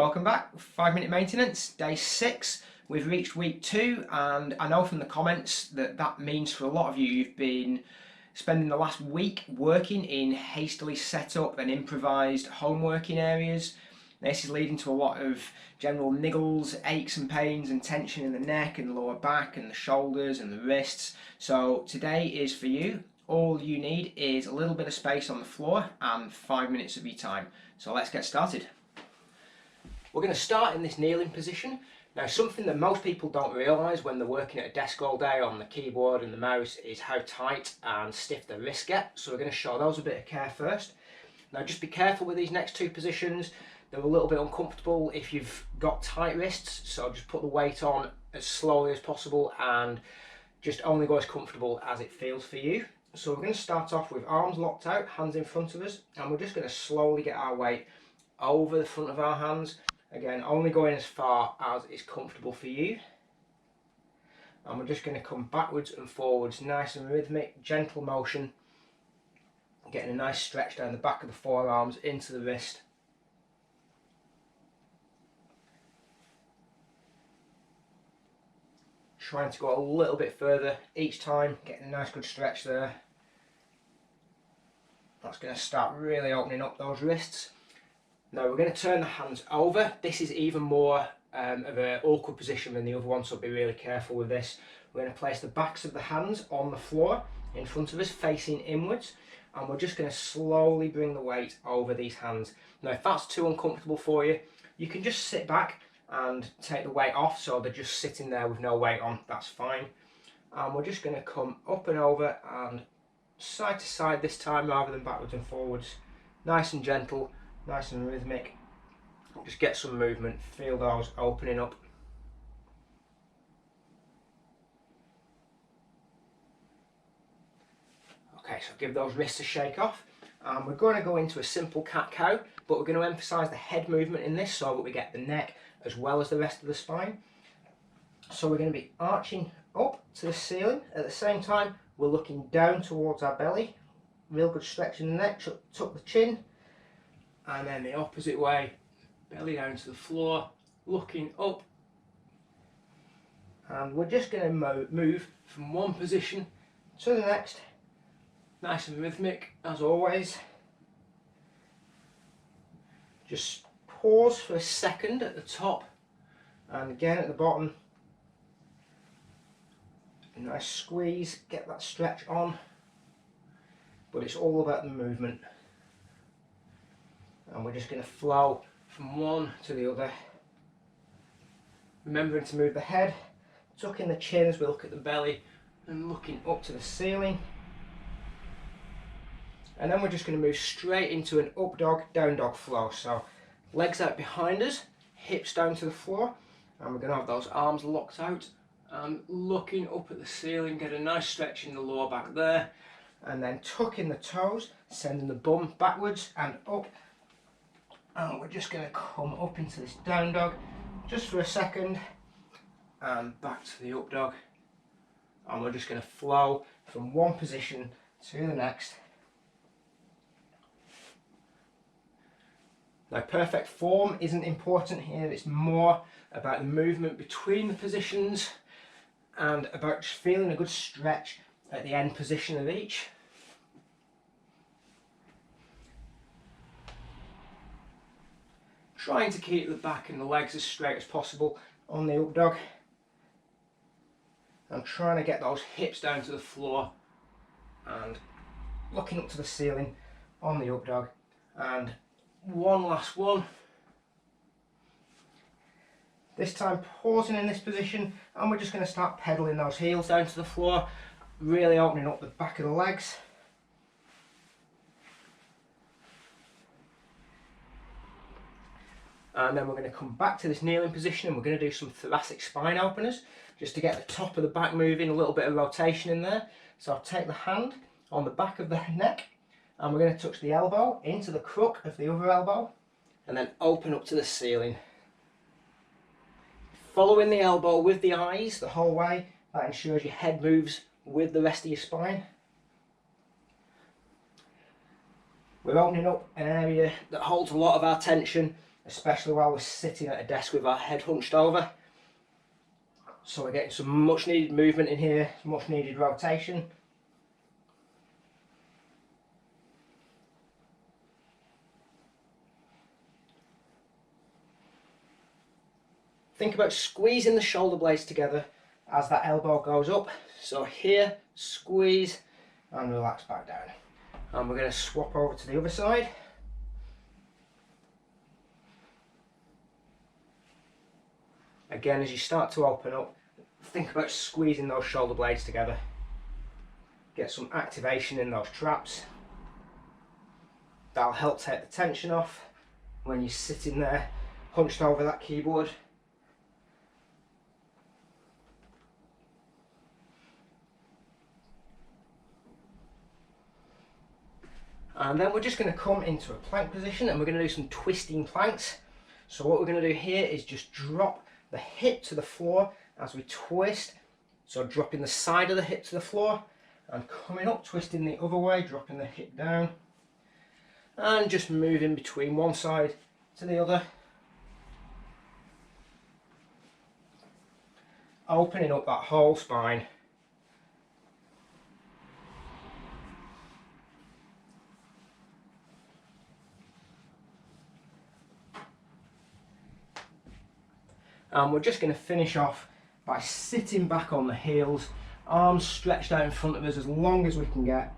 Welcome back. 5 minute maintenance, day 6. We've reached week 2, and I know from the comments that means for a lot of you, you've been spending the last week working in hastily set up and improvised home working areas. This is leading to a lot of general niggles, aches and pains and tension in the neck and lower back and the shoulders and the wrists. So today is for you. All you need is a little bit of space on the floor and 5 minutes of your time. So let's get started. We're going to start in this kneeling position. Now, something that most people don't realise when they're working at a desk all day on the keyboard and the mouse is how tight and stiff their wrists get. So we're going to show those a bit of care first. Now, just be careful with these next two positions. They're a little bit uncomfortable if you've got tight wrists, so just put the weight on as slowly as possible and just only go as comfortable as it feels for you. So we're going to start off with arms locked out, hands in front of us, and we're just going to slowly get our weight over the front of our hands. Again, only going as far as is comfortable for you. And we're just going to come backwards and forwards, nice and rhythmic, gentle motion, getting a nice stretch down the back of the forearms into the wrist. Trying to go a little bit further each time, getting a nice good stretch there. That's going to start really opening up those wrists. Now we're going to turn the hands over. This is even more of an awkward position than the other one, so be really careful with this. We're going to place the backs of the hands on the floor in front of us, facing inwards, and we're just going to slowly bring the weight over these hands. Now if that's too uncomfortable for you, you can just sit back and take the weight off, so they're just sitting there with no weight on. That's fine. And we're just going to come up and over and side to side this time rather than backwards and forwards. Nice and gentle, nice and rhythmic. Just get some movement, feel those opening up. Okay, so give those wrists a shake off. And we're going to go into a simple cat-cow, but we're going to emphasise the head movement in this so that we get the neck as well as the rest of the spine. So we're going to be arching up to the ceiling. At the same time, we're looking down towards our belly. Real good stretch in the neck, tuck the chin. And then the opposite way, belly down to the floor, looking up. And we're just going to move from one position to the next. Nice and rhythmic, as always. Just pause for a second at the top and again at the bottom. A nice squeeze, get that stretch on, but it's all about the movement. And we're just going to flow from one to the other. Remembering to move the head, tucking the chin as we look at the belly and looking up to the ceiling. And then we're just going to move straight into an up dog, down dog flow. So legs out behind us, hips down to the floor, and we're going to have those arms locked out and looking up at the ceiling. Get a nice stretch in the lower back there, and then tucking the toes, sending the bum backwards and up. And we're just going to come up into this down dog just for a second and back to the up dog, and we're just going to flow from one position to the next. Now, perfect form isn't important here, it's more about the movement between the positions and about just feeling a good stretch at the end position of each. Trying to keep the back and the legs as straight as possible on the up dog. I'm trying to get those hips down to the floor and looking up to the ceiling on the up dog. And one last one. This time pausing in this position, and we're just going to start pedaling those heels down to the floor, really opening up the back of the legs. And then we're going to come back to this kneeling position and we're going to do some thoracic spine openers just to get the top of the back moving, a little bit of rotation in there. So I'll take the hand on the back of the neck and we're going to touch the elbow into the crook of the other elbow and then open up to the ceiling. Following the elbow with the eyes the whole way, that ensures your head moves with the rest of your spine. We're opening up an area that holds a lot of our tension especially while we're sitting at a desk with our head hunched over. So we're getting some much needed movement in here, much needed rotation. Think about squeezing the shoulder blades together as that elbow goes up. So here, squeeze and relax back down. And we're going to swap over to the other side. Again, as you start to open up, think about squeezing those shoulder blades together. Get some activation in those traps. That'll help take the tension off when you're sitting there hunched over that keyboard. And then we're just going to come into a plank position and we're going to do some twisting planks. So what we're going to do here is just drop the hip to the floor as we twist. So dropping the side of the hip to the floor and coming up, twisting the other way, dropping the hip down. And just moving between one side to the other. Opening up that whole spine. And we're just going to finish off by sitting back on the heels, arms stretched out in front of us as long as we can get,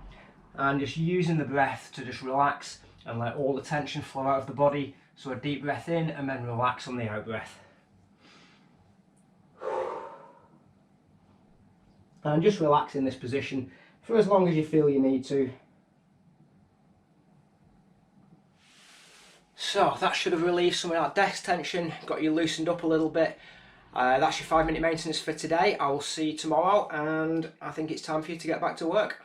and just using the breath to just relax and let all the tension flow out of the body. So a deep breath in and then relax on the out breath. And just relax in this position for as long as you feel you need to. So that should have relieved some of that desk tension, got you loosened up a little bit. That's your 5-minute maintenance for today. I will see you tomorrow, and I think it's time for you to get back to work.